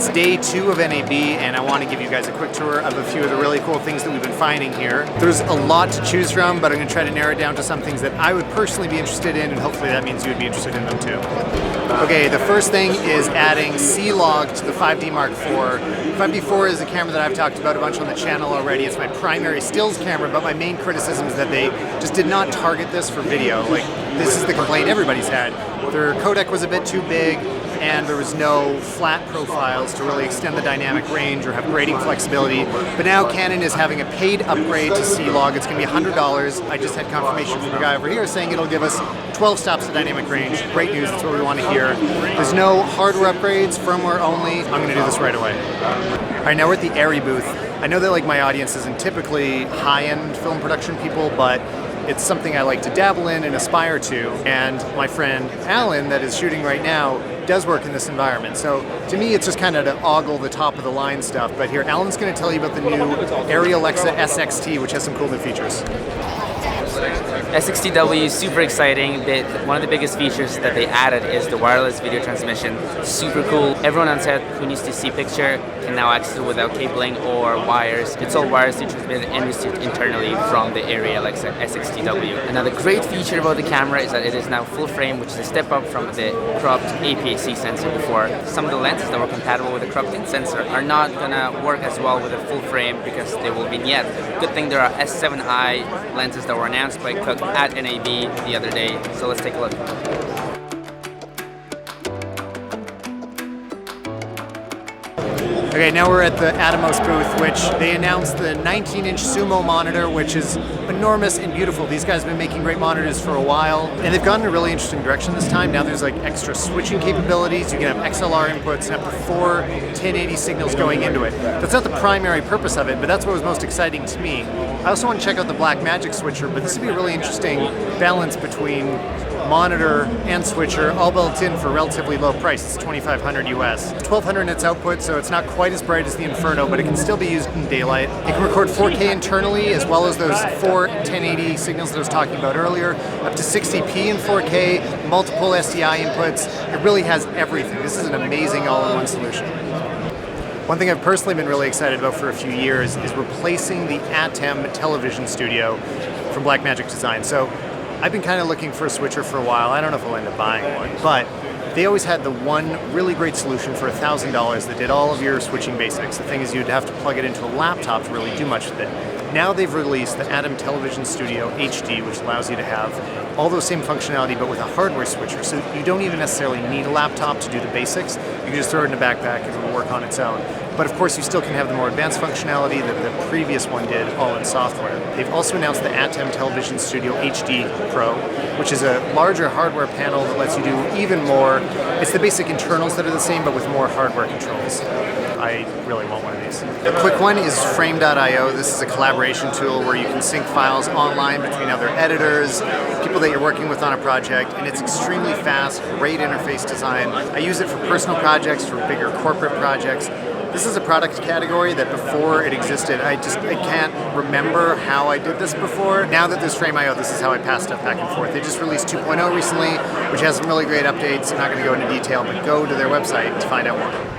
It's day 2 of NAB, and I want to give you guys a quick tour of a few of the really cool things that we've been finding here. There's a lot to choose from, but I'm going to try to narrow it down to some things that I would personally be interested in, and hopefully that means you would be interested in them too. Okay, the first thing is adding C-Log to the 5D Mark IV. 5D4 is a camera that I've talked about a bunch on the channel already. It's my primary stills camera, but my main criticism is that they just did not target this for video. Like, this is the complaint everybody's had. Their codec was a bit too big, and there was no flat profiles to really extend the dynamic range or have grading flexibility. But now Canon is having a paid upgrade to C-Log. It's going to be $100. I just had confirmation from the guy over here saying it'll give us 12 stops of dynamic range. Great news, that's what we want to hear. There's no hardware upgrades, firmware only. I'm going to do this right away. All right, now we're at the Aerie booth. I know that my audience isn't typically high-end film production people, but it's something I like to dabble in and aspire to, and my friend Alan, that is shooting right now, does work in this environment. So to me, it's just kind of to ogle the top of the line stuff. But here, Alan's going to tell you about the new Arri Alexa SXT, which has some cool new features. SXT W is super exciting. One of the biggest features that they added is the wireless video transmission. Super cool. Everyone on set who needs to see picture can now access it without cabling or wires. It's all wirelessly transmitted and received internally from the Arri Alexa SXT W. Another great feature about the camera is that it is now full frame, which is a step up from the cropped APS-C sensor before. Some of the lenses that were compatible with the cropped-in sensor are not gonna work as well with a full frame because they will vignette. Good thing there are S7i lenses that were announced by Cook at NAB the other day, so let's take a look. Okay, now we're at the Atomos booth, which they announced the 19-inch Sumo monitor, which is enormous and beautiful. These guys have been making great monitors for a while, and they've gone in a really interesting direction this time. Now there's extra switching capabilities. You can have XLR inputs and up to 4 1080 signals going into it. That's not the primary purpose of it, but that's what was most exciting to me. I also want to check out the BlackMagic switcher, but this would be a really interesting balance between monitor and switcher, all built in for a relatively low price. It's $2,500 US. 1200 nits output, so it's not quite as bright as the Inferno, but it can still be used in daylight. It can record 4K internally, as well as those 4 1080 signals that I was talking about earlier, up to 60p in 4K, multiple SDI inputs. It really has everything. This is an amazing all-in-one solution. One thing I've personally been really excited about for a few years is replacing the ATEM television studio from BlackMagic Design. So I've been kind of looking for a switcher for a while. I don't know if I'll end up buying one, but they always had the one really great solution for $1,000 that did all of your switching basics. The thing is, you'd have to plug it into a laptop to really do much with it. Now they've released the ATEM Television Studio HD, which allows you to have all those same functionality, but with a hardware switcher. So you don't even necessarily need a laptop to do the basics. You can just throw it in a backpack and it'll work on its own. But of course, you still can have the more advanced functionality that the previous one did, all in software. They've also announced the ATEM Television Studio HD Pro, which is a larger hardware panel that lets you do even more. It's the basic internals that are the same, but with more hardware controls. I really want one of these. A quick one is Frame.io. This is a collaboration tool where you can sync files online between other editors, people that you're working with on a project, and it's extremely fast, great interface design. I use it for personal projects, for bigger corporate projects. This is a product category that before it existed, I can't remember how I did this before. Now that there's Frame.io, this is how I pass stuff back and forth. They just released 2.0 recently, which has some really great updates. I'm not going to go into detail, but go to their website to find out more.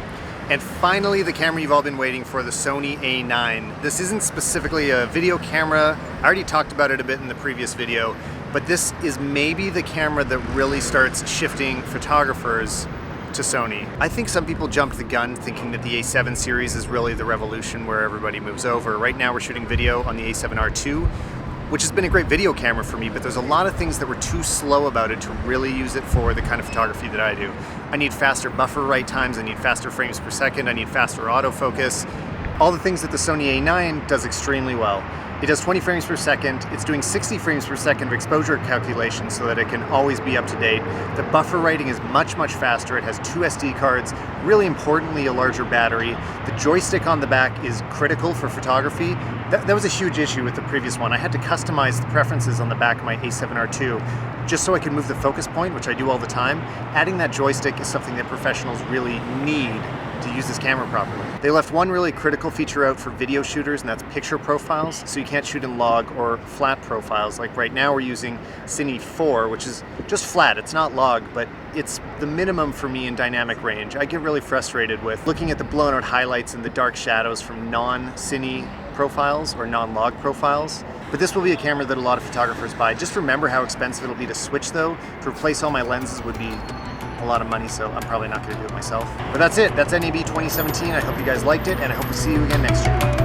And finally, the camera you've all been waiting for, the Sony A9. This isn't specifically a video camera. I already talked about it a bit in the previous video, but this is maybe the camera that really starts shifting photographers to Sony. I think some people jumped the gun thinking that the A7 series is really the revolution where everybody moves over. Right now we're shooting video on the A7R2, which has been a great video camera for me, but there's a lot of things that were too slow about it to really use it for the kind of photography that I do. I need faster buffer write times, I need faster frames per second, I need faster autofocus. All the things that the Sony A9 does extremely well. It does 20 frames per second, it's doing 60 frames per second of exposure calculation so that it can always be up to date. The buffer writing is much, much faster. It has 2 SD cards, really importantly a larger battery. The joystick on the back is critical for photography. That was a huge issue with the previous one. I had to customize the preferences on the back of my A7R2 just so I could move the focus point, which I do all the time. Adding that joystick is something that professionals really need to use this camera properly. They left one really critical feature out for video shooters, and that's picture profiles. So you can't shoot in log or flat profiles. Like right now we're using Cine 4, which is just flat, it's not log, but it's the minimum for me in dynamic range. I get really frustrated with looking at the blown out highlights and the dark shadows from non-cine profiles or non-log profiles. But this will be a camera that a lot of photographers buy. Just remember how expensive it'll be to switch though. To replace all my lenses would be a lot of money, so I'm probably not gonna do it myself. But that's it, that's NAB 2017. I hope you guys liked it, and I hope to see you again next year.